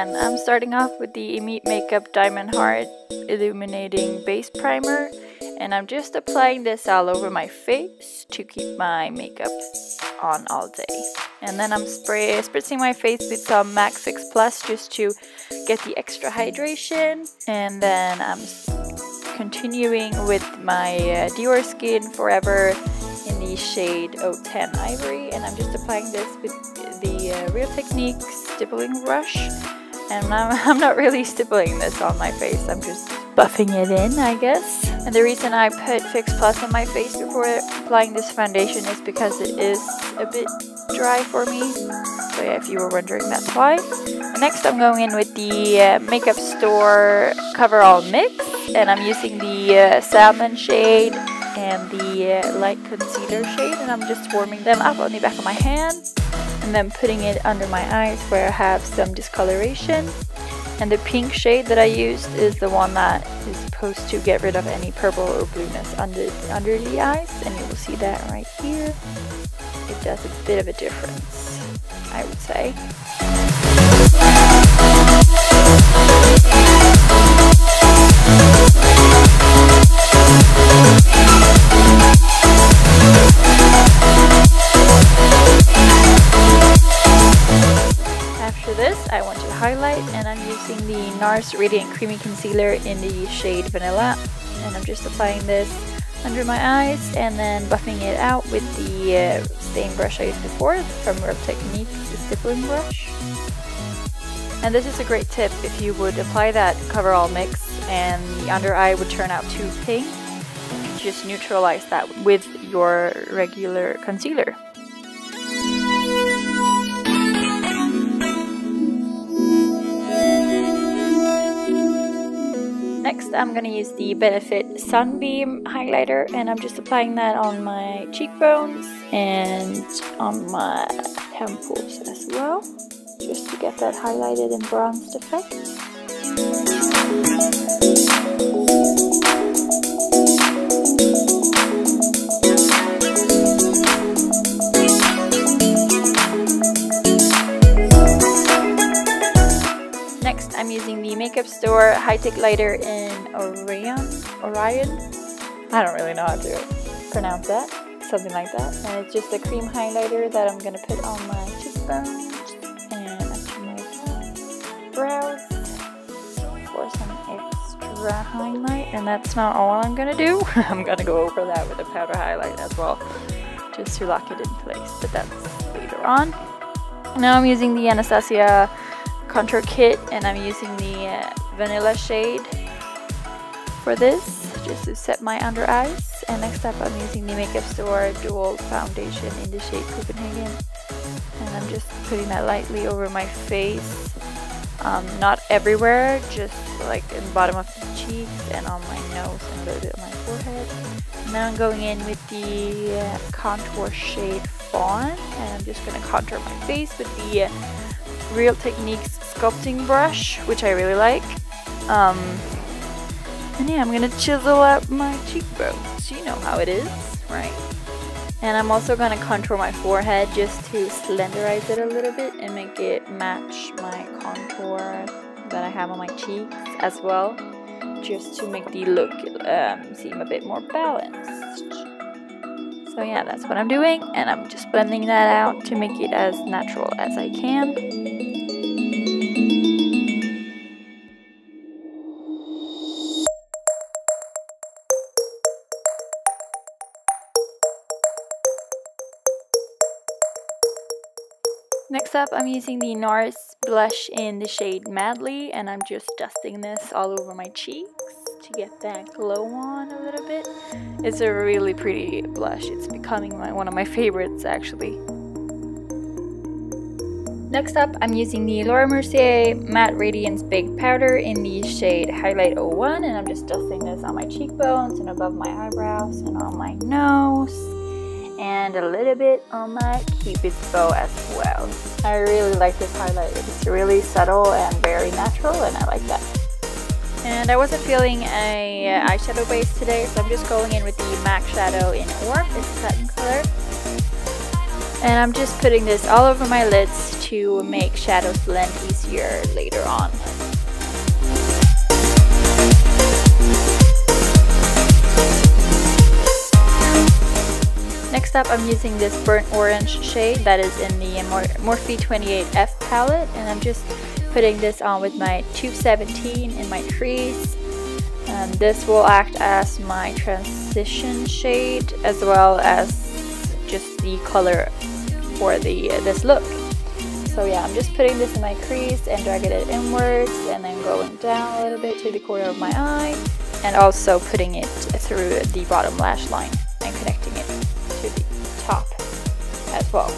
And I'm starting off with the Immediate Makeup Diamond Heart Illuminating Base Primer. And I'm just applying this all over my face to keep my makeup on all day. And then I'm spritzing my face with some MAC Fix Plus just to get the extra hydration. And then I'm continuing with my Dior Skin Forever in the shade 010 Ivory. And I'm just applying this with the Real Technique stippling brush. And I'm not really stippling this on my face, I'm just buffing it in, I guess. And the reason I put Fix Plus on my face before applying this foundation is because it is a bit dry for me. So yeah, if you were wondering, that's why. Next I'm going in with the Makeup Store Coverall Mix. And I'm using the Salmon shade and the Light Concealer shade. And I'm just warming them up on the back of my hand. And then putting it under my eyes where I have some discoloration. And the pink shade that I used is the one that is supposed to get rid of any purple or blueness under the eyes. And you will see that right here. It does a bit of a difference, I would say. After this, I want to highlight, and I'm using the Nars Radiant Creamy Concealer in the shade Vanilla. And I'm just applying this under my eyes and then buffing it out with the same brush I used before from Real Technique, the stippling brush. And this is a great tip if you would apply that coverall mix and the under eye would turn out too pink. Just neutralize that with your regular concealer. Next, I'm going to use the Benefit Sunbeam highlighter, and I'm just applying that on my cheekbones and on my temples as well, just to get that highlighted and bronzed effect. Next, I'm using the Makeup Store High Tech Lighter in Orion. I don't really know how to pronounce that. Something like that. And it's just a cream highlighter that I'm going to put on my cheekbones and up my brows for some extra highlight. And that's not all I'm going to do. I'm going to go over that with a powder highlight as well, just to lock it in place. But that's later on. Now I'm using the Anastasia contour kit, and I'm using the vanilla shade for this, just to set my under eyes. And next up I'm using the Makeup Store Dual Foundation in the shade Copenhagen, and I'm just putting that lightly over my face, not everywhere, just like in the bottom of the cheeks and on my nose and a little bit on my forehead. And now I'm going in with the contour shade Fawn, and I'm just going to contour my face with the Real Techniques sculpting brush, which I really like. And yeah, I'm gonna chisel up my cheekbones. You know how it is, right? And I'm also gonna contour my forehead just to slenderize it a little bit and make it match my contour that I have on my cheeks as well, just to make the look seem a bit more balanced. So yeah, that's what I'm doing, and I'm just blending that out to make it as natural as I can. Next up, I'm using the Nars Blush in the shade Madly, and I'm just dusting this all over my cheeks to get that glow on a little bit. It's a really pretty blush. It's becoming one of my favorites, actually. Next up, I'm using the Laura Mercier Matte Radiance Baked Powder in the shade Highlight 01, and I'm just dusting this on my cheekbones and above my eyebrows and on my nose, and a little bit on my Cupid's bow as well. I really like this highlight. It's really subtle and very natural, and I like that. And I wasn't feeling a eyeshadow base today, so I'm just going in with the MAC shadow in Orb. It's a satin color. And I'm just putting this all over my lids to make shadows blend easier later on. Next up, I'm using this burnt orange shade that is in the Morphe 28F palette, and I'm just putting this on with my 217 in my crease. And this will act as my transition shade as well as just the color for this look. So yeah, I'm just putting this in my crease and dragging it inwards and then going down a little bit to the corner of my eye, and also putting it through the bottom lash line and connecting it to the top as well.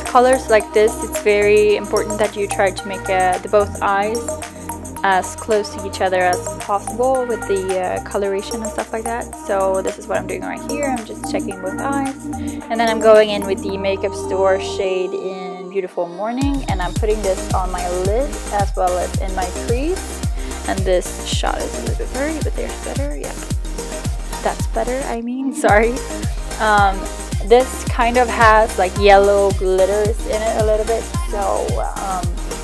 Colors like this, it's very important that you try to make the both eyes as close to each other as possible with the coloration and stuff like that. So this is what I'm doing right here. I'm just checking both eyes, and then I'm going in with the Makeup Store shade in Beautiful Morning, and I'm putting this on my lid as well as in my crease. And this shot is a little bit blurry, but there's better. Yeah, that's better, I mean, sorry. This kind of has like yellow glitters in it a little bit, so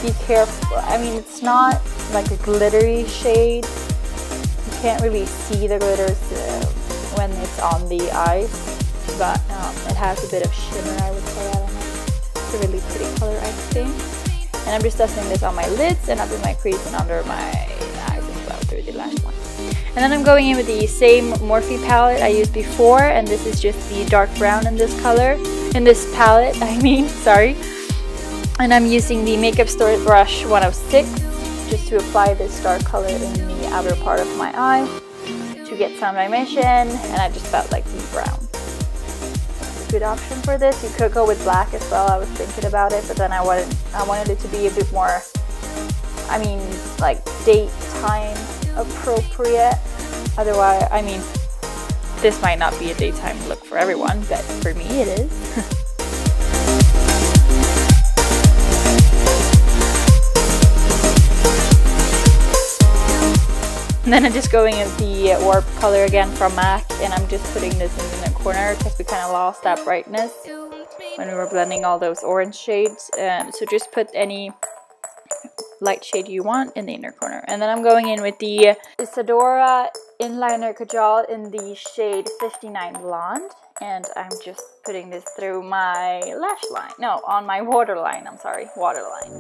be careful. I mean, it's not like a glittery shade. You can't really see the glitters when it's on the eyes, but it has a bit of shimmer, I would say. I don't know. It's a really pretty color, I think. And I'm just dusting this on my lids and up in my crease and under my eyes as well through the lash line. And then I'm going in with the same Morphe palette I used before, and this is just the dark brown in this color, in this palette, I mean, sorry. And I'm using the Makeup Store brush 106 just to apply this dark color in the outer part of my eye to get some dimension, and I just felt like the brown was a good option for this. You could go with black as well, I was thinking about it, but then I wanted it to be a bit more, I mean, like daytime appropriate. Otherwise, I mean, this might not be a daytime look for everyone, but for me it is. And then I'm just going in the Warp color again from MAC, and I'm just putting this in the corner because we kind of lost that brightness when we were blending all those orange shades. So just put any light shade you want in the inner corner. And then I'm going in with the Isadora Inliner Kajal in the shade 59 Blonde, and I'm just putting this through my lash line, no, on my waterline, I'm sorry, waterline.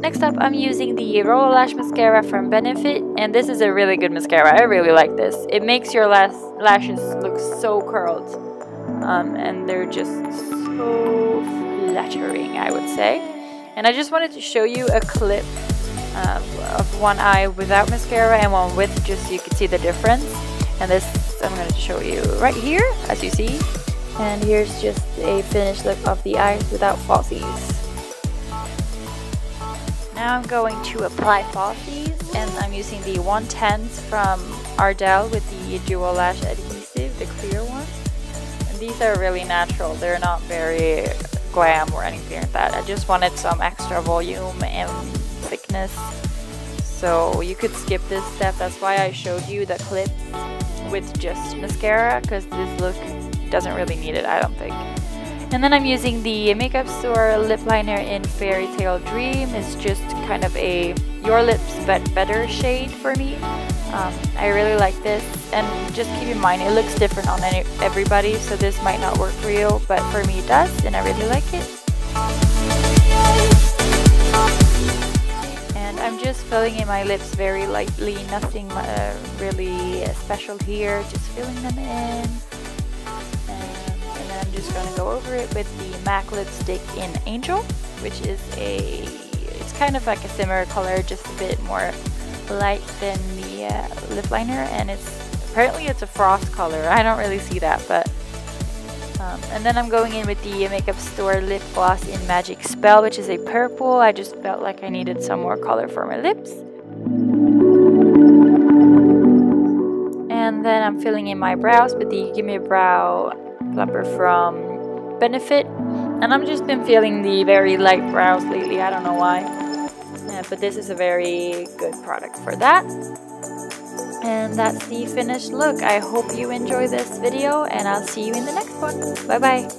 Next up, I'm using the Roller Lash Mascara from Benefit, and this is a really good mascara. I really like this. It makes your lashes look so curled, and they're just so flattering, I would say. And I just wanted to show you a clip of one eye without mascara and one with, just so you can see the difference. And this I'm going to show you right here, as you see. And here's just a finished look of the eyes without falsies. Now I'm going to apply falsies, and I'm using the 110s from Ardell with the Dual Lash Adhesive, the clear one. And these are really natural, they're not very glam or anything like that. I just wanted some extra volume and thickness, so you could skip this step. That's why I showed you the clip with just mascara, because this look doesn't really need it, I don't think. And then I'm using the Makeup Store lip liner in Fairytale Dream. It's just kind of a Your Lips But Better shade for me. I really like this, and just keep in mind it looks different on everybody, so this might not work for you, but for me it does, and I really like it. And I'm just filling in my lips very lightly, nothing really special here, just filling them in. And then I'm just going to go over it with the MAC lipstick in Angel, which is it's kind of like a similar color, just a bit more light than the lip liner, and apparently it's a frost color. I don't really see that, but And then I'm going in with the Makeup Store lip gloss in Magic Spell, which is a purple. I just felt like I needed some more color for my lips. And then I'm filling in my brows with the Gimme Brow plumper from Benefit. And I've just been feeling the very light brows lately, I don't know why. But this is a very good product for that. And that's the finished look. I hope you enjoy this video, and I'll see you in the next one. Bye bye.